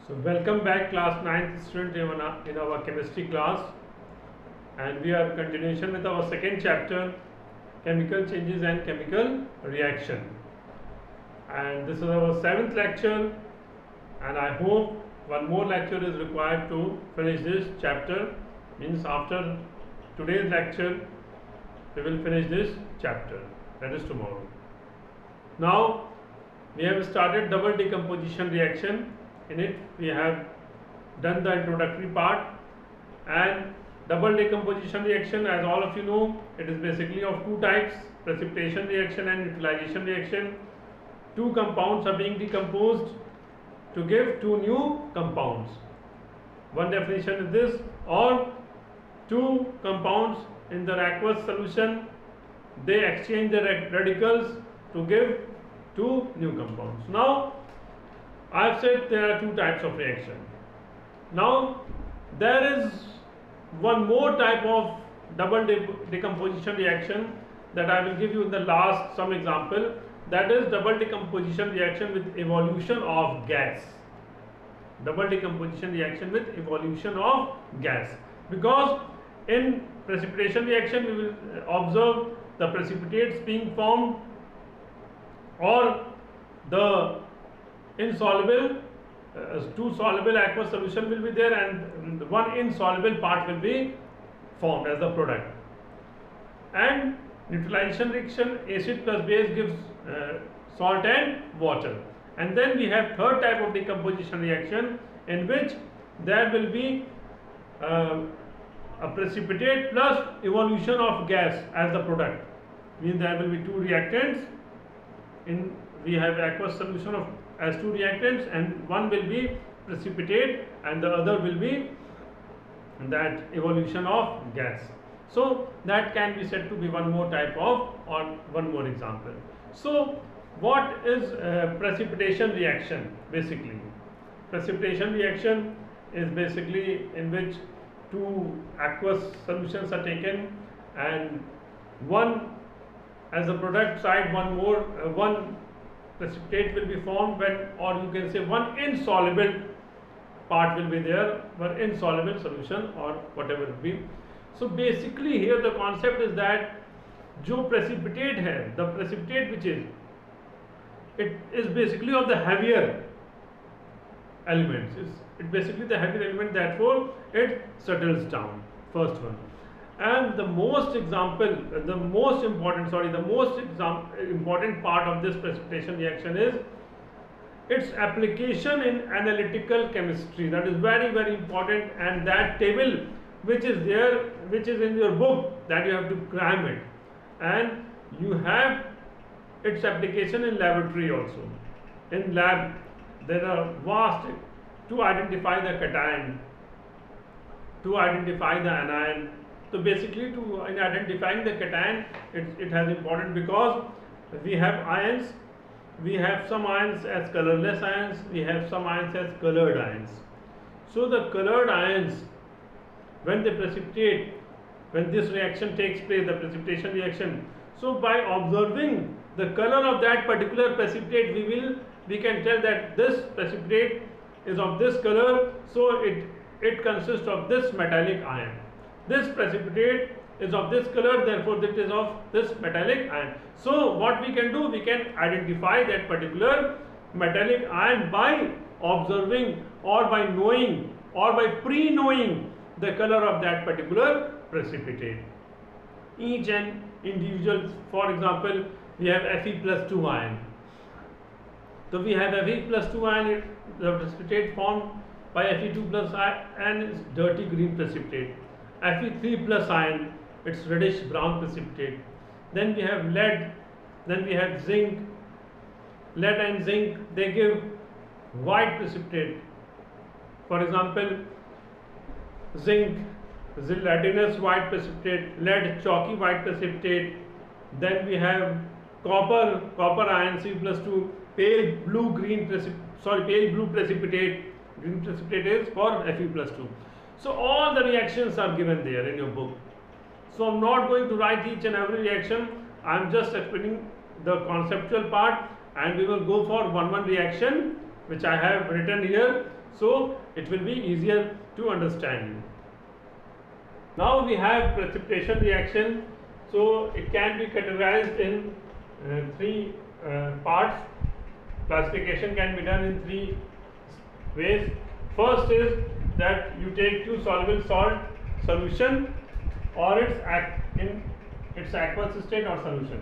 So welcome back class 9th student in our chemistry class, and we are continuation with our second chapter, chemical changes and chemical reaction, and this is our 7th lecture, and I hope one more lecture is required to finish this chapter. Means after today's lecture we will finish this chapter, that is tomorrow. Now we have started double decomposition reaction. In it we have done the introductory part, and double decomposition reaction, as all of you know, it is basically of two types: precipitation reaction and neutralization reaction. Two compounds are being decomposed to give two new compounds. One definition is this: or two compounds in the aqueous solution, they exchange their radicals to give two new compounds. Now I have said there are two types of reaction. Now there is one more type of double decomposition reaction that I will give you in the last some example, that is double decomposition reaction with evolution of gas. Double decomposition reaction with evolution of gas, because in precipitation reaction we will observe the precipitates being formed, or the insoluble two soluble aqueous solution will be there, and one insoluble part will be formed as the product. And neutralization reaction, acid plus base gives salt and water. And then we have third type of decomposition reaction, in which there will be a precipitate plus evolution of gas as the product. Means there will be two reactants. In we have aqueous solution of as two reactants, and one will be precipitate and the other will be that evolution of gas. So that can be said to be one more type of, or one more example. So what is precipitation reaction? Basically, precipitation reaction is basically in which two aqueous solutions are taken, and one as a product side, one precipitate will be formed, or you can say one insoluble part will be there, one insoluble solution or whatever it be. So basically here the concept is that जो precipitate है, the precipitate which is, it is basically of the heavier elements. It basically the heavier element, therefore it settles down. First one. And the most important part of this precipitation reaction is its application in analytical chemistry. That is very, very important, and that table which is there, which is in your book, that you have to cram it, and you have its application in laboratory also. In lab there are vast, to identify the cation, to identify the anion. So basically, in identifying the cation, it has important, because we have ions. We have some ions as colorless ions, we have some ions as colored ions. So the colored ions, when they precipitate, when this reaction takes place, the precipitation reaction, so by observing the color of that particular precipitate, we can tell that this precipitate is of this color, so it consists of this metallic ion. This precipitate is of this color, therefore it is of this metallic ion. So what we can do, we can identify that particular metallic ion by observing, or by knowing, or by pre-knowing the color of that particular precipitate. Each and individual, for example, we have Fe+2 ion. So we have Fe+2 ion, the precipitate formed by Fe2+ ion is dirty green precipitate. Fe3+ ion, it's reddish brown precipitate. Then we have lead, then we have zinc. Lead and zinc, they give white precipitate. For example, zinc, gelatinous white precipitate, lead chalky white precipitate. Then we have copper ion, C+2, pale blue precipitate. Green precipitate is for Fe+2. So all the reactions are given there in your book. So I'm not going to write each and every reaction. I'm just explaining the conceptual part, and we will go for one reaction which I have written here. so it will be easier to understand. Now we have precipitation reaction. So it can be categorized in three parts. Classification can be done in three ways. First is that you take two soluble salt solution or in its aqueous state or solution.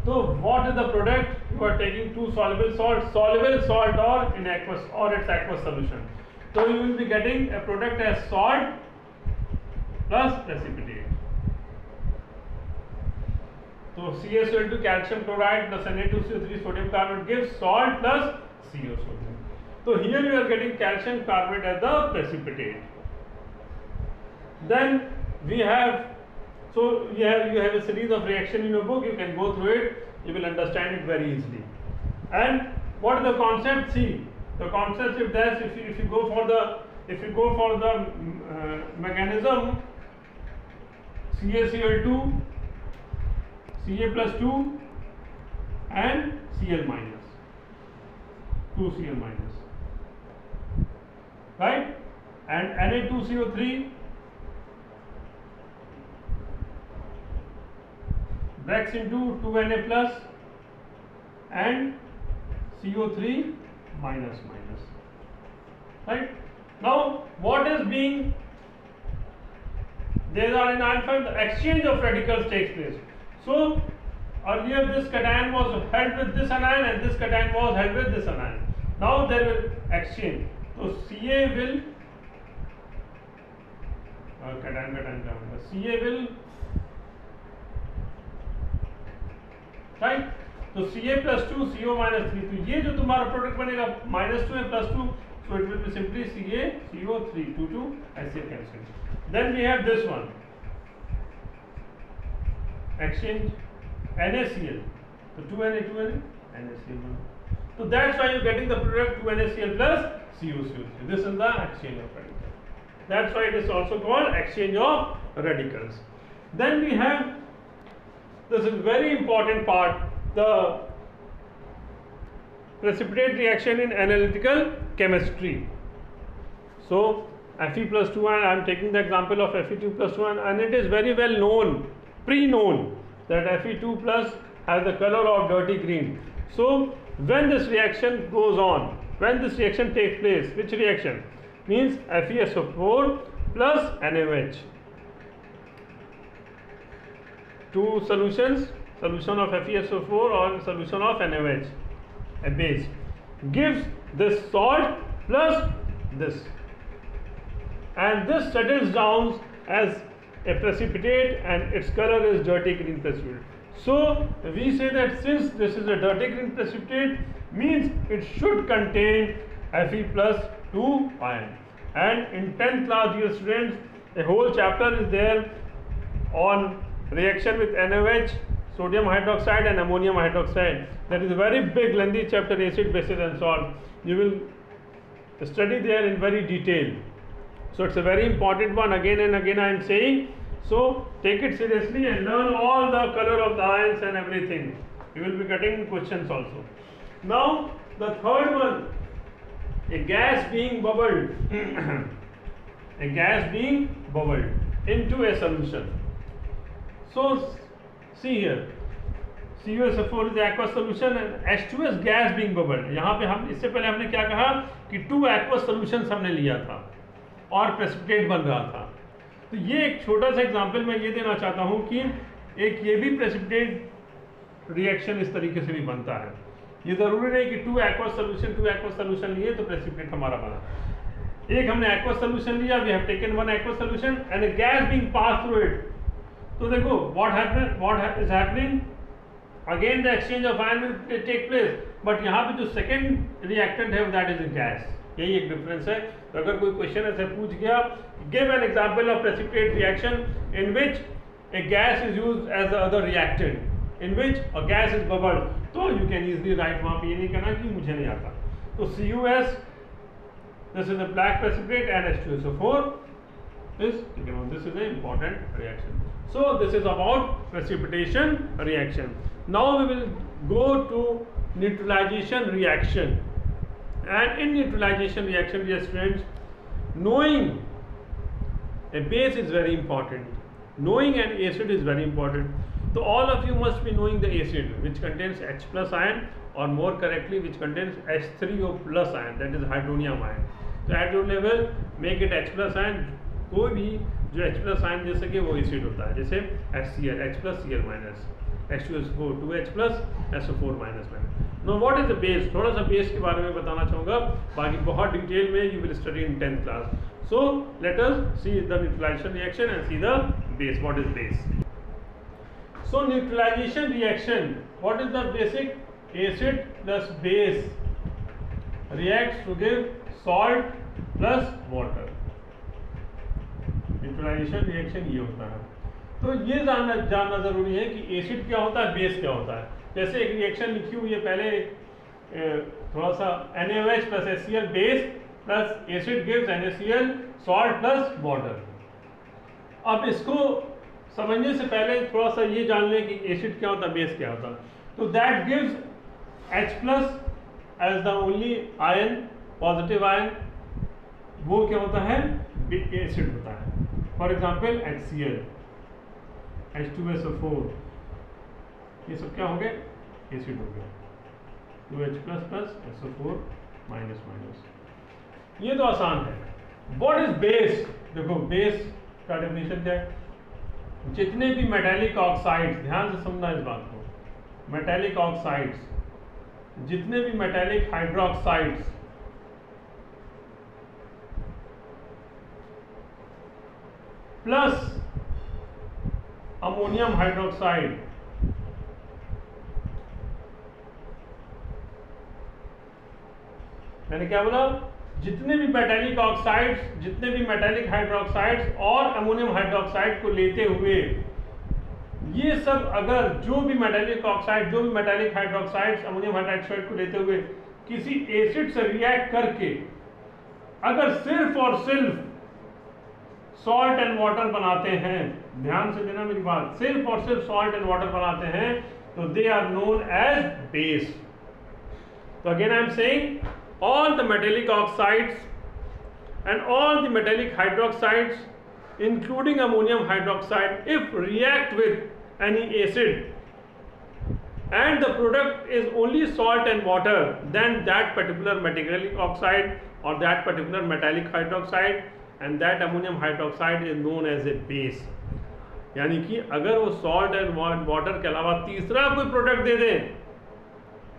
So what is the product? You are taking two soluble salt or in aqueous or its aqueous solution. So you will be getting a product as salt plus precipitate. So CaSO2 calcium chloride plus Na2CO3 sodium carbonate gives salt plus CO sodium. So here you are getting calcium carbonate as the precipitate. Then we have, so you have a series of reaction in your book. You can go through it. You will understand it very easily. And what is the concept? See, the concept is that if you go for the mechanism, CaCl2, Ca plus 2 and Cl minus, 2Cl minus, right? And Na2CO3 breaks into 2Na plus and CO3 minus, right? Now what is being, there are in ion the exchange of radicals takes place. So earlier this cation was held with this anion and this cation was held with this anion. Now there will exchange. So Ca will Ca will, right? So Ca plus 2, CO minus 3. तो ये जो तुम्हारा product बनेगा -2 and +2, so it will be simply CaCO3, 2 ऐसे cancel. Then we have this one, exchange NaCl. So 2Na, NaCl1. So that's why you're getting the product 2NaCl plus COCO3. This is the exchange of radicals. That's why it is also called exchange of radicals. Then we have, this is very important part, the precipitate reaction in analytical chemistry. So Fe plus 2 ion, I am taking the example of Fe2 plus 2 ion, and it is very well known, pre-known, that Fe2 plus has the color of dirty green. So when this reaction goes on, when this reaction takes place, which reaction? Means FeSO4 plus NaOH. Two solutions, solution of FeSO4 or solution of NaOH, a base, gives this salt plus this, and this settles down as a precipitate and its color is dirty green precipitate. So we say that since this is a dirty green precipitate, means it should contain Fe plus 2 ion. And in 10th class, dear students, a whole chapter is there on reaction with NaOH, sodium hydroxide and ammonium hydroxide. That is a very big lengthy chapter, acid, bases and salt. You will study there in very detail. So it's a very important one. Again and again I am saying, so take it seriously and learn all the color of the ions and everything. You will be getting questions also. Now the third one, a gas being bubbled a gas being bubbled into a solution. So see here, CuSO4 is the aqueous solution and H2S gas being bubbled. यहाँ पे हम इससे पहले हमने क्या कहा कि 2 aqueous solutions हमने लिया था और precipitate बन रहा था. तो ये एक छोटा सा एग्जांपल मैं ये देना चाहता हूँ कि एक ये भी precipitate रिएक्शन इस तरीके से भी बनता है. ये जरूरी नहीं कि 2 aqueous solution लिए तो precipitate हमारा बना. एक हमने aqueous solution लिया, we have taken one aqueous solution and a gas being passed through it. तो देखो what is happening, again the exchange of ion will take place, but यहाँ पे जो second reactant है that is a gas. यही एक difference है. तो अगर कोई क्वेश्चन ऐसे पूछ गया, give an example of precipitate reaction in which a gas is used as the other reactant, in which a gas is bubbled, तो you can easily write वहाँ पे ये नहीं कहना कि मुझे नहीं आता. तो CuS, this is a black precipitate and H2SO4 is, this is an important reaction. So this is about precipitation reaction. Now we will go to neutralization reaction. And in neutralization reaction, dear students, knowing a base is very important. Knowing an acid is very important. So all of you must be knowing the acid which contains H plus ion, or more correctly which contains H3O plus ion, that is hydronium ion. तो hydrogen level make it H plus ion. कोई भी जो H plus ion दे सके वो acid होता है, जैसे HCl, H plus Cl minus, H2SO4, 2H plus SO4 minus minus. Now what is the base? थोड़ा सा बेस के बारे में बताना चाहूँगा, बाकी बहुत डिटेल में you will study in 10th class. So let us see the neutralization reaction and see the base. What is base? So neutralization reaction, what is the basic? Acid plus base reacts to give salt plus water. Neutralisation reaction ये होता है. तो ये जानना जरूरी है कि acid क्या होता है, बेस क्या होता है. जैसे एक रिएक्शन लिखी हुई है, पहले थोड़ा सा NaOH plus HCl base plus acid gives NaCl salt plus water. अब इसको समझने से पहले थोड़ा सा ये जान लें कि एसिड क्या होता है, बेस क्या होता है. तो that gives H plus as the only ion, positive ion, वो क्या होता है, एसिड होता है. फॉर एग्जाम्पल HCl, H2SO4, ये सब क्या हो गए, एसिड हो गया. 2H plus plus SO4 minus minus. ये तो आसान है. What is base? देखो बेस का डेफिनेशन क्या है. जितने भी मेटालिक ऑक्साइड्स, ध्यान से समझना इस बात को, मेटालिक ऑक्साइड्स, जितने भी metallic hydroxides plus ammonium hydroxide, मैंने क्या बोला, जितने भी मेटालिक ऑक्साइड्स, जितने भी मेटालिक हाइड्रोक्साइड्स और अमोनियम हाइड्रोक्साइड को लेते हुए, ये सब अगर जो भी मेटालिक ऑक्साइड, जो भी मेटालिक हाइड्रोक्साइड्स अमोनियम हाइड्रोक्साइड को लेते हुए किसी एसिड से रिएक्ट करके अगर सिर्फ और सिर्फ सॉल्ट एंड वाटर बनाते हैं, ध्यान से देना मेरी बात, सिर्फ और सिर्फ सॉल्ट एंड वाटर बनाते हैं, तो they are known as base. तो again I am saying all the metallic oxides and all the metallic hydroxides including ammonium hydroxide, if react with any acid and the product is only salt and water, then that particular metallic oxide or that particular metallic hydroxide and that ammonium hydroxide is known as a base. यानी कि अगर वो salt and water के अलावा तीसरा कोई product दे दें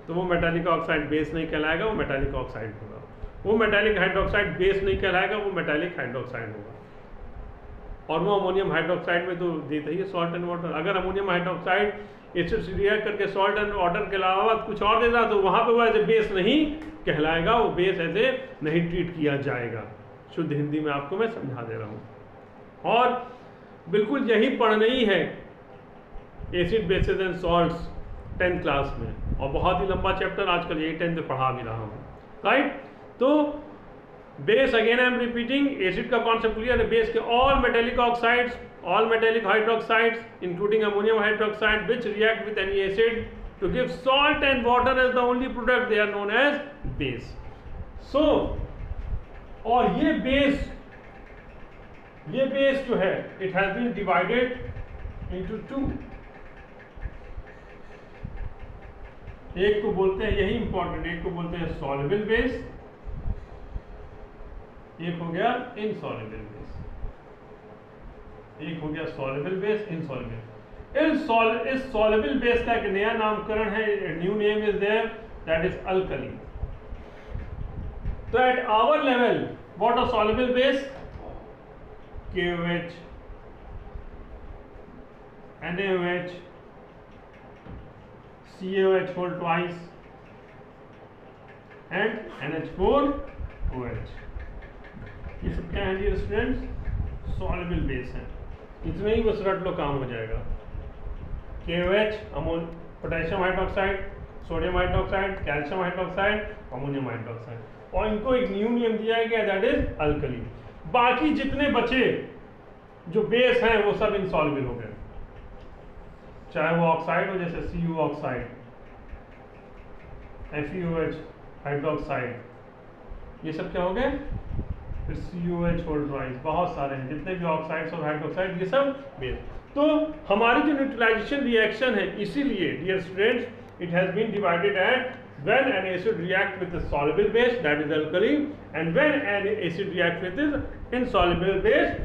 तो वो मेटालिक ऑक्साइड बेस नहीं कहलाएगा, वो मेटालिक ऑक्साइड होगा. वो मेटालिक हाइड्रोक्साइड बेस नहीं कहलाएगा, वो मेटालिक हाइड्रोक्साइड होगा. और वो अमोनियम हाइड्रोक्साइड में तो देता ही है सॉल्ट एंड वाटर. अगर अमोनियम हाइड्रोक्साइड एसिड से रिएक्ट करके सॉल्ट एंड वाटर के अलावा कुछ और देता तो वहां पे वो एज ए बेस नहीं कहलाएगा, वो बेस एज ए नहीं ट्रीट किया जाएगा. शुद्ध हिंदी में आपको मैं समझा दे रहा हूँ. और बिल्कुल यही पढ़ना ही है acid basis and salts 10th class में, और बहुत ही लंबा चैप्टर आजकल यही 10th में पढ़ा भी रहा हूँ. राइट. तो base, again I am repeating, acid का कॉन्सेप्ट क्लियर है. बेस के all metallic oxides, all metallic hydroxides including ammonium hydroxide which react with any acid to give salt and water as the only product, they are known as base. So और ये base जो है, it has been divided into two. एक को बोलते हैं, यही important, एक को बोलते हैं सॉल्युबल बेस, एक हो गया इनसॉल्युबल बेस. एक हो गया सॉल्युबल बेस, इनसॉल्युबल. इस सॉल्युबल बेस का एक नया नामकरण है, new name is there, that is alkali. तो at our level what are soluble base? KOH, NaOH, CaOH whole twice and NH4OH. ये सब क्या है डियर स्टूडेंट्स? सॉल्युबल बेस है. इतने ही बस रट लो, काम हो जाएगा. KOH potassium hydroxide, sodium hydroxide, calcium hydroxide, ammonium hydroxide, और इनको एक न्यू नेम दिया गया दैट इज अल्कली. बाकी जितने बचे जो बेस हैं वो सब इनसॉल्युबल हो गए, चाहे वो ऑक्साइड हो, जैसे Cu ऑक्साइड, FeOH हाइड्रोक्साइड, ये सब क्या हो गए, फिर COH होल ट्वाइस, बहुत सारे हैं जितने भी ऑक्साइड्स और हाइड्रोक्साइड, ये सब बेस। तो हमारी जो न्यूट्रलाइजेशन रिएक्शन है, इसीलिए dear students it has been divided at when an acid react with a soluble base, that is alkali, and when an acid react with is insoluble base,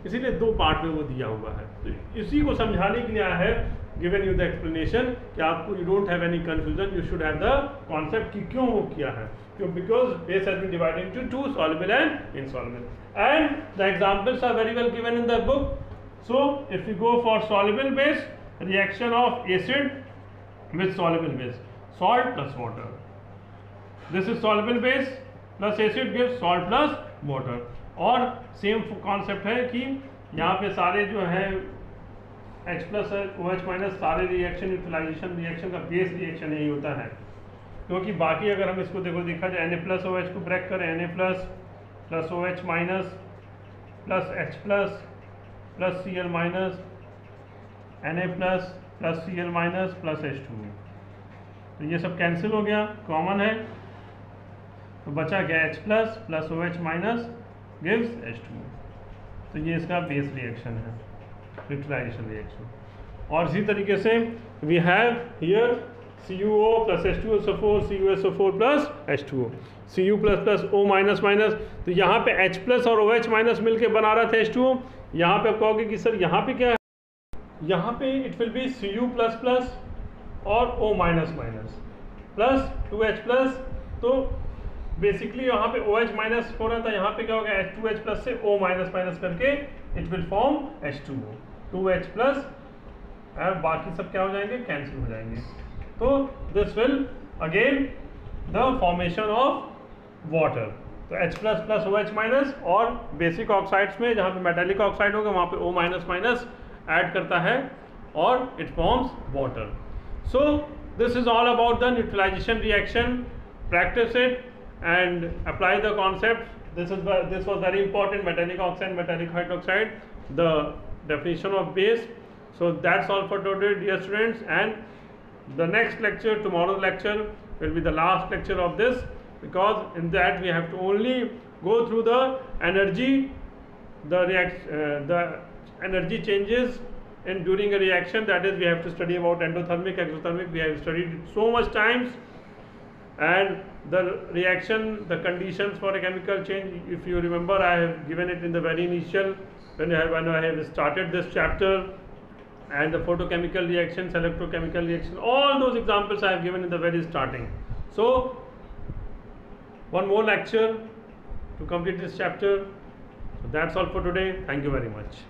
इसीलिए दो part में वो दिया हुआ है। तो इसी को समझाने के लिए आया है, गिवन यू द एक्सप्लेनेशन कि आपको you don't have any confusion, you should have the concept कि क्यों वो किया है, क्यों, because base has been divided into two, soluble and insoluble, and the examples are very well given in the book. So if you go for soluble base, reaction of acid with soluble base, salt plus water, this is soluble base plus acid gives salt plus water। और same concept है कि यहाँ पे सारे जो है H plus OH minus सारे reaction, neutralisation reaction का बेस रिएक्शन यही होता है, क्योंकि बाकी अगर हम इसको देखा जाए Na प्लस OH को ब्रेक करें, Na plus plus OH minus plus H plus plus Cl minus, Na plus plus Cl minus plus H2, तो ये सब कैंसिल हो गया, कॉमन है, तो बचा गया H plus plus OH minus gives H2, तो ये इसका बेस रिएक्शन है, न्यूट्रलाइजेशन रिएक्शन। और इसी तरीके से we have here CuO plus H2SO4, CuSO4 plus H2O, Cu plus plus O minus minus, तो यहाँ पे H प्लस और OH माइनस मिलके बना रहा था H2O। यहाँ पे आप कहोगे कि सर यहाँ पे क्या है, यहाँ पे it will be Cu plus plus और O minus minus plus 2H plus, तो बेसिकली यहाँ पे OH माइनस हो रहा था, यहाँ पे क्या हो गया, H2H प्लस से O माइनस माइनस करके it will form H2O, 2H plus, और बाकी सब क्या हो जाएंगे, कैंसिल हो जाएंगे। तो this will again the formation of water, तो H plus plus OH minus, और बेसिक ऑक्साइड्स में जहाँ पे मेटालिक ऑक्साइड होगा वहाँ पे O माइनस माइनस ऐड करता है और it forms water. So this is all about the neutralization reaction. Practice it and apply the concept. This was very important, metallic oxide, metallic hydroxide, the definition of base. So that's all for today, dear students, and the next lecture, tomorrow's lecture, will be the last lecture of this, because in that we have to only go through the energy, the energy changes and during a reaction, that is we have to study about endothermic, exothermic, we have studied it so much times, and the reaction, the conditions for a chemical change, if you remember, I have given it in the very initial when I have started this chapter, and the photochemical reactions, electrochemical reaction, all those examples I have given in the very starting. So one more lecture to complete this chapter. So that's all for today. Thank you very much.